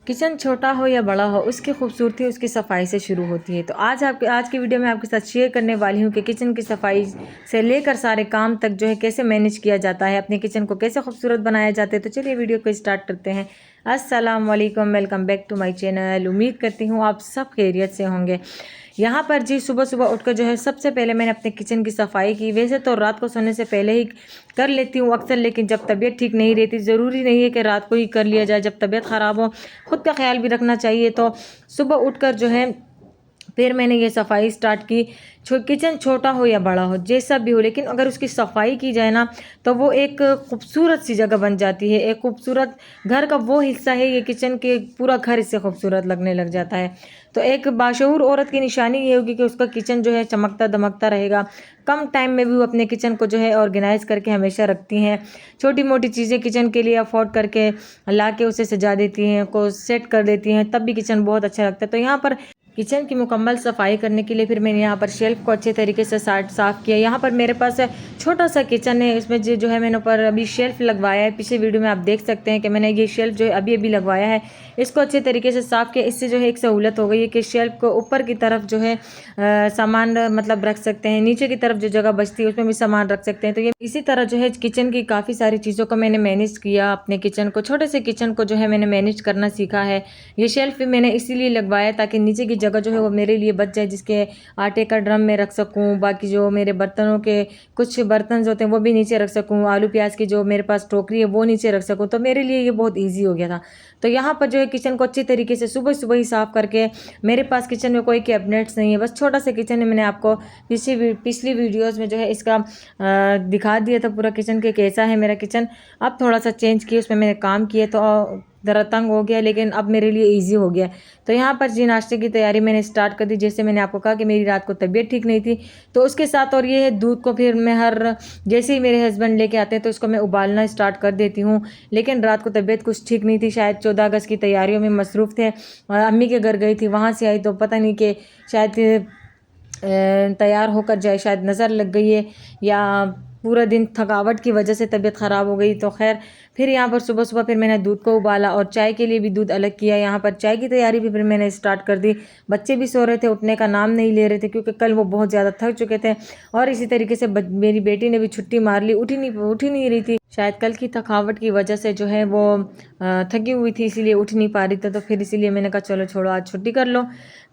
Kitchen छोटा हो या बड़ा हो, उसकी खूबसूरती उसकी सफाई से शुरू होती है। तो आज की वीडियो में आपके साथ शेयर करने वाली हूँ कि किचन की सफाई से लेकर सारे काम तक जो है कैसे मैनेज किया जाता है, अपने किचन को कैसे खूबसूरत बनाया जाता है। तो चलिए वीडियो को स्टार्ट करते हैं। अस्सलाम वालेकुम, welcome back to my channel. उम्मीद करती हूँ आप सब खैरियत से होंगे। यहाँ पर जी सुबह सुबह उठकर जो है सबसे पहले मैंने अपने किचन की सफाई की। वैसे तो रात को सोने से पहले ही कर लेती हूँ अक्सर, लेकिन जब तबीयत ठीक नहीं रहती, ज़रूरी नहीं है कि रात को ही कर लिया जाए। जब तबीयत ख़राब हो, ख़ुद का ख्याल भी रखना चाहिए। तो सुबह उठकर जो है फिर मैंने ये सफाई स्टार्ट की। किचन छोटा हो या बड़ा हो, जैसा भी हो, लेकिन अगर उसकी सफाई की जाए ना तो वो एक खूबसूरत सी जगह बन जाती है। एक खूबसूरत घर का वो हिस्सा है ये किचन के, पूरा घर इससे खूबसूरत लगने लग जाता है। तो एक बाशऊर औरत की निशानी ये होगी कि उसका किचन जो है चमकता दमकता रहेगा। कम टाइम में भी वो अपने किचन को जो है ऑर्गेनाइज करके हमेशा रखती हैं। छोटी मोटी चीज़ें किचन के लिए अफोर्ड करके ला के उसे सजा देती हैं, को सेट कर देती हैं, तब भी किचन बहुत अच्छा लगता है। तो यहाँ पर किचन की मुकम्मल सफाई करने के लिए फिर मैंने यहाँ पर शेल्फ को अच्छे तरीके से साफ़ किया। यहाँ पर मेरे पास छोटा सा किचन है, इसमें जो है मैंने ऊपर अभी शेल्फ लगवाया है। पिछले वीडियो में आप देख सकते हैं कि मैंने ये शेल्फ जो है अभी लगवाया है। इसको अच्छे तरीके से साफ़ किया। इससे जो है एक सहूलत हो गई है कि शेल्फ को ऊपर की तरफ जो है सामान मतलब रख सकते हैं, नीचे की तरफ जो जगह बचती है उसमें भी सामान रख सकते हैं। तो ये इसी तरह जो है किचन की काफ़ी सारी चीज़ों को मैंने मैनेज किया। अपने किचन को, छोटे से किचन को जो है मैंने मैनेज करना सीखा है। ये शेल्फ भी मैंने इसीलिए लगवाया ताकि नीचे की जगह जो है वो मेरे लिए बच जाए, जिसके आटे का ड्रम में रख सकूं, बाकी जो मेरे बर्तनों के कुछ बर्तन जो होते हैं वो भी नीचे रख सकूं, आलू प्याज की जो मेरे पास टोकरी है वो नीचे रख सकूं। तो मेरे लिए ये बहुत ईजी हो गया था। तो यहाँ पर जो है किचन को अच्छी तरीके से सुबह सुबह ही साफ़ करके, मेरे पास किचन में कोई कैबिनेट्स नहीं है, बस छोटा सा किचन है। मैंने आपको पिछली वीडियोज़ में जो है इसका दिखा दिया था पूरा किचन के कैसा है मेरा किचन। अब थोड़ा सा चेंज किया, उसमें मैंने काम किए तो ज़रा तंग हो गया, लेकिन अब मेरे लिए इजी हो गया। तो यहाँ पर जी नाश्ते की तैयारी मैंने स्टार्ट कर दी। जैसे मैंने आपको कहा कि मेरी रात को तबीयत ठीक नहीं थी, तो उसके साथ और ये है दूध को फिर मैं जैसे ही मेरे हस्बैंड लेके आते हैं तो इसको मैं उबालना स्टार्ट कर देती हूँ। लेकिन रात को तबीयत कुछ ठीक नहीं थी, शायद 14 अगस्त की तैयारियों में मसरूफ़ थे और अम्मी के घर गई थी, वहाँ से आई तो पता नहीं कि शायद तैयार होकर जाए, शायद नज़र लग गई है या पूरा दिन थकावट की वजह से तबीयत ख़राब हो गई। तो खैर फिर यहाँ पर सुबह सुबह फिर मैंने दूध को उबाला और चाय के लिए भी दूध अलग किया। यहाँ पर चाय की तैयारी भी फिर मैंने स्टार्ट कर दी। बच्चे भी सो रहे थे, उठने का नाम नहीं ले रहे थे क्योंकि कल वो बहुत ज़्यादा थक चुके थे। और इसी तरीके से मेरी बेटी ने भी छुट्टी मार ली, उठ ही नहीं रही थी। शायद कल की थकावट की वजह से जो है वो थकी हुई थी, इसीलिए उठ नहीं पा रही थी। तो फिर इसीलिए मैंने कहा चलो छोड़ो, आज छुट्टी कर लो।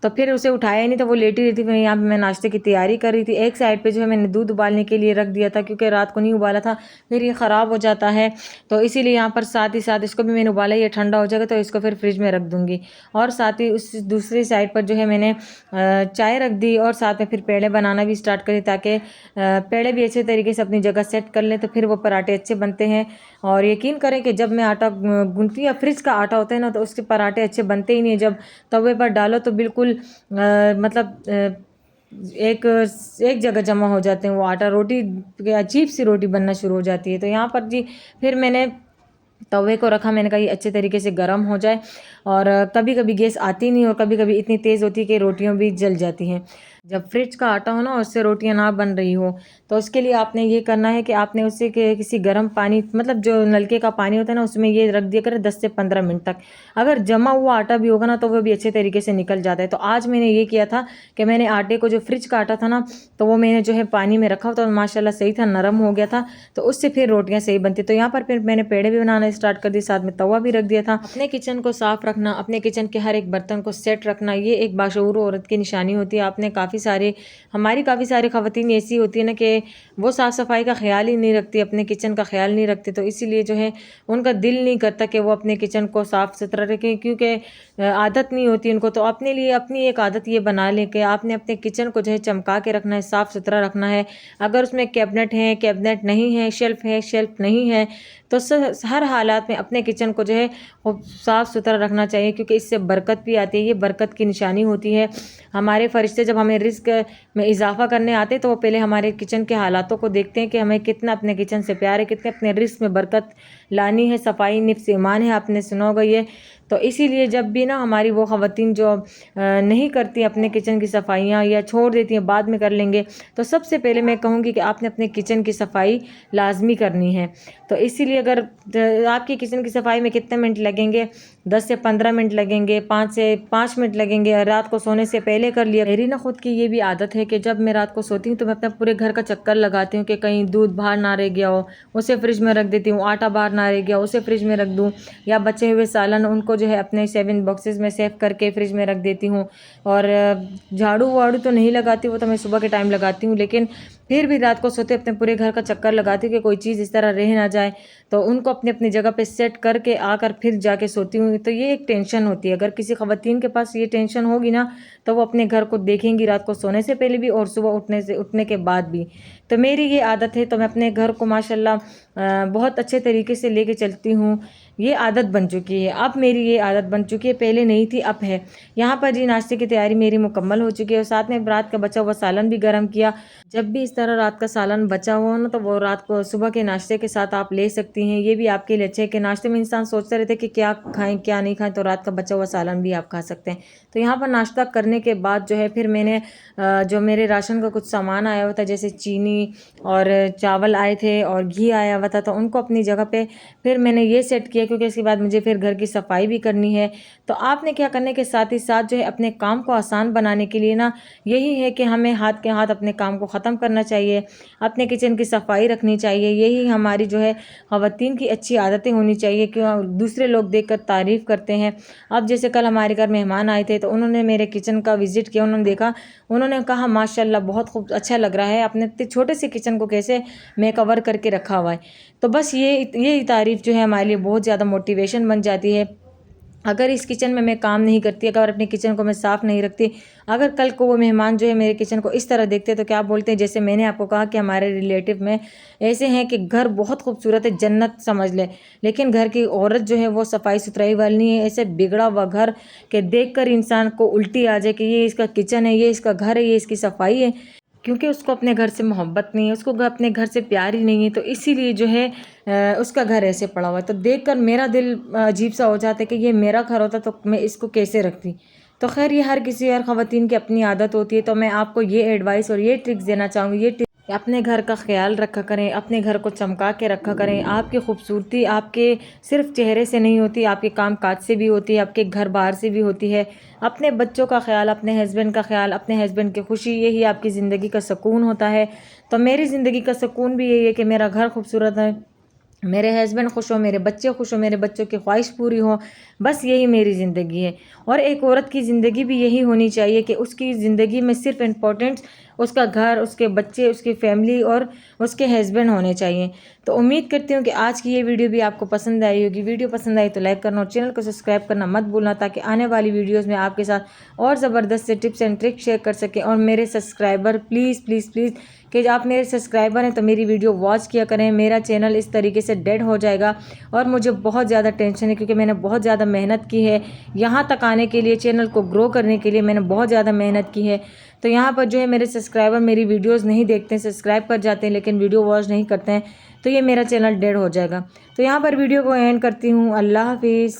तो फिर उसे उठाया ही नहीं, तो वो लेटी रही थी। फिर यहाँ पे मैं नाश्ते की तैयारी कर रही थी। एक साइड पे जो है मैंने दूध उबालने के लिए रख दिया था क्योंकि रात को नहीं उबाला था, फिर ये ख़राब हो जाता है। तो इसीलिए यहाँ पर साथ ही साथ इसको भी मैंने उबाला, ये ठंडा हो जाएगा तो इसको फिर फ्रिज में रख दूँगी। और साथ ही उस दूसरी साइड पर जो है मैंने चाय रख दी और साथ में फिर पेड़े बनाना भी स्टार्ट करी ताकि पेड़े भी अच्छे तरीके से अपनी जगह सेट कर लें, तो फिर वो पराठे अच्छे बनते हैं। और यकीन करें कि जब मैं आटा गूंथती हूँ या फ्रिज का आटा होता है ना, तो उसके पराठे अच्छे बनते ही नहीं। जब तवे पर डालो तो बिल्कुल मतलब एक एक जगह जमा हो जाते हैं वो आटा, रोटी अजीब सी रोटी बनना शुरू हो जाती है। तो यहाँ पर जी फिर मैंने तवे को रखा, मैंने कहा ये अच्छे तरीके से गर्म हो जाए। और कभी कभी गैस आती नहीं और कभी कभी इतनी तेज़ होती है कि रोटियां भी जल जाती हैं। जब फ्रिज का आटा हो ना, उससे रोटियां ना बन रही हो, तो उसके लिए आपने ये करना है कि आपने उससे किसी गर्म पानी, मतलब जो नलके का पानी होता है ना, उसमें ये रख दिया करें 10 से 15 मिनट तक। अगर जमा हुआ आटा भी होगा ना तो वो भी अच्छे तरीके से निकल जाता है। तो आज मैंने ये किया था कि मैंने आटे को, जो फ्रिज का आटा था ना, तो वो मैंने जो है पानी में रखा तो माशाल्लाह सही था, नरम हो गया था। तो उससे फिर रोटियां सही बनती। तो यहाँ पर फिर मैंने पेड़े भी बनाना स्टार्ट कर दी, साथ में तवा भी रख दिया था। अपने किचन को साफ रखना, अपने किचन के हर एक बर्तन को सेट रखना, ये एक बाशऊर औरत की निशानी होती है। आपने हमारी काफ़ी सारी ख़वातीन ऐसी होती है ना कि वो साफ़ सफाई का ख्याल ही नहीं रखती, अपने किचन का ख्याल नहीं रखती। तो इसीलिए जो है उनका दिल नहीं करता कि वो अपने किचन को साफ़ सुथरा रखें, क्योंकि आदत नहीं होती उनको। तो अपने लिए अपनी एक आदत ये बना लें कि आपने अपने किचन को जो है चमका के रखना है, साफ़ सुथरा रखना है। अगर उसमें कैबिनेट है, कैबिनेट नहीं है, शेल्फ़ है, शेल्फ़ नहीं है, तो हर हालात में अपने किचन को जो है वो साफ़ सुथरा रखना चाहिए, क्योंकि इससे बरकत भी आती है। ये बरकत की निशानी होती है। हमारे फरिश्ते जब हमें रिज़्क में इजाफा करने आते हैं तो वो पहले हमारे किचन के हालातों को देखते हैं कि हमें कितना अपने किचन से प्यार है, कितने अपने रिज़्क में बरकत लानी है। सफाई निफ्स ईमान है, आपने सुना होगा ये। तो इसीलिए जब भी ना हमारी वो ख़वातीन जो नहीं करती अपने किचन की सफाइयाँ या छोड़ देती हैं बाद में कर लेंगे, तो सबसे पहले मैं कहूँगी कि आपने अपने किचन की सफाई लाजमी करनी है। तो इसीलिए अगर आपकी किचन की सफाई में कितने मिनट लगेंगे, 10 से 15 मिनट लगेंगे, 5 से 5 मिनट लगेंगे, रात को सोने से पहले कर लिया। मेरी ना खुद की ये भी आदत है कि जब मैं रात को सोती हूँ तो मैं अपने पूरे घर का चक्कर लगाती हूँ कि कहीं दूध बाहर ना रह गया हो, उसे फ्रिज में रख देती हूँ। आटा बाहर ना रह गया, उसे फ्रिज में रख दूँ। या बचे हुए सालन उनको जो है अपने 7 बॉक्सेस में सेव करके फ्रिज में रख देती हूँ। और झाड़ू वाड़ू तो नहीं लगाती, वो तो मैं सुबह के टाइम लगाती हूँ, लेकिन फिर भी रात को सोते अपने पूरे घर का चक्कर लगाती हूँ कि कोई चीज़ इस तरह रह ना जाए। तो उनको अपनी अपनी जगह पे सेट करके आकर फिर जाके सोती हूँ। तो ये एक टेंशन होती है, अगर किसी ख़वातीन के पास ये टेंशन होगी ना तो वो अपने घर को देखेंगी रात को सोने से पहले भी और सुबह उठने के बाद भी। तो मेरी ये आदत है, तो मैं अपने घर को माशाल्लाह बहुत अच्छे तरीके से लेके चलती हूँ। ये आदत बन चुकी है, अब मेरी ये आदत बन चुकी है, पहले नहीं थी अब है। यहाँ पर जी नाश्ते की तैयारी मेरी मुकम्मल हो चुकी है और साथ में रात का बचा हुआ सालन भी गर्म किया। जब भी इस तरह रात का सालन बचा हुआ ना तो वो रात को सुबह के नाश्ते के साथ आप ले सकती हैं। ये भी आपके लिए अच्छा है कि नाश्ते में इंसान सोचते रहते हैं कि क्या खाएं क्या नहीं खाएं, तो रात का बचा हुआ सालन भी आप खा सकते हैं। तो यहाँ पर नाश्ता करने के बाद जो है फिर मैंने जो मेरे राशन का कुछ सामान आया हुआ था, जैसे चीनी और चावल आए थे और घी आया हुआ था, तो उनको अपनी जगह पे फिर मैंने ये सेट किया, क्योंकि इसके बाद मुझे फिर घर की सफाई भी करनी है। तो आपने क्या करने के साथ ही साथ जो है अपने काम को आसान बनाने के लिए ना यही है कि हमें हाथ के हाथ अपने काम को ख़त्म करना चाहिए, अपने किचन की सफाई रखनी चाहिए। यही हमारी जो है ख़वातीन की अच्छी आदतें होनी चाहिए, क्यों दूसरे लोग देखकर तारीफ़ करते हैं। अब जैसे कल हमारे घर मेहमान आए थे तो उन्होंने मेरे किचन का विज़िट किया, उन्होंने देखा, उन्होंने कहा माशाल्लाह बहुत खूब अच्छा लग रहा है, अपने इतने छोटे से किचन को कैसे मेकओवर करके रखा हुआ है। तो बस ये तारीफ़ जो है हमारे लिए बहुत ज़्यादा मोटिवेशन बन जाती है। अगर इस किचन में मैं काम नहीं करती, अगर अपने किचन को मैं साफ़ नहीं रखती, अगर कल को वो मेहमान जो है मेरे किचन को इस तरह देखते तो क्या बोलते हैं, जैसे मैंने आपको कहा कि हमारे रिलेटिव में ऐसे हैं कि घर बहुत खूबसूरत है, जन्नत समझ ले, लेकिन घर की औरत जो है वो सफाई सुथराई वाली नहीं है। ऐसे बिगड़ा हुआ घर के देख कर इंसान को उल्टी आ जाए कि ये इसका किचन है, ये इसका घर है, ये इसकी सफाई है, क्योंकि उसको अपने घर से मोहब्बत नहीं है, उसको अपने घर से प्यार ही नहीं है। तो इसीलिए जो है उसका घर ऐसे पड़ा हुआ है। तो देखकर मेरा दिल अजीब सा हो जाता है कि ये मेरा घर होता तो मैं इसको कैसे रखती। तो खैर ये हर किसी हर ख़वातीन की अपनी आदत होती है। तो मैं आपको ये एडवाइस और ये ट्रिक्स देना चाहूँगी, ये अपने घर का ख्याल रखा करें, अपने घर को चमका के रखा करें। आपकी खूबसूरती आपके सिर्फ चेहरे से नहीं होती, आपके काम काज से भी होती है, आपके घर बाहर से भी होती है। अपने बच्चों का ख्याल, अपने हस्बैंड का ख्याल, अपने हस्बैंड की खुशी, यही आपकी ज़िंदगी का सुकून होता है। तो मेरी ज़िंदगी का सुकून भी यही है कि मेरा घर खूबसूरत है, मेरे हस्बैंड खुश हो, मेरे बच्चे खुश हो, मेरे बच्चों की ख्वाहिश पूरी हो। बस यही मेरी ज़िंदगी है। और एक औरत की ज़िंदगी भी यही होनी चाहिए कि उसकी ज़िंदगी में सिर्फ इम्पोर्टेंट उसका घर, उसके बच्चे, उसकी फैमिली और उसके हस्बैंड होने चाहिए। तो उम्मीद करती हूँ कि आज की ये वीडियो भी आपको पसंद आई होगी। वीडियो पसंद आई तो लाइक करना और चैनल को सब्सक्राइब करना मत भूलना, ताकि आने वाली वीडियोज़ में आपके साथ और ज़बरदस्त से टिप्स एंड ट्रिक्स शेयर कर सकें। और मेरे सब्सक्राइबर प्लीज़ प्लीज़ प्लीज़ कि आप मेरे सब्सक्राइबर हैं तो मेरी वीडियो वॉच किया करें। मेरा चैनल इस तरीके से डेड हो जाएगा और मुझे बहुत ज़्यादा टेंशन है, क्योंकि मैंने बहुत ज़्यादा मेहनत की है यहाँ तक आने के लिए, चैनल को ग्रो करने के लिए मैंने बहुत ज़्यादा मेहनत की है। तो यहाँ पर जो है मेरे सब्सक्राइबर मेरी वीडियोज़ नहीं देखते हैं, सब्सक्राइब कर जाते हैं लेकिन वीडियो वॉच नहीं करते हैं, तो ये मेरा चैनल डेड हो जाएगा। तो यहाँ पर वीडियो को एंड करती हूँ। अल्लाह हाफिज़।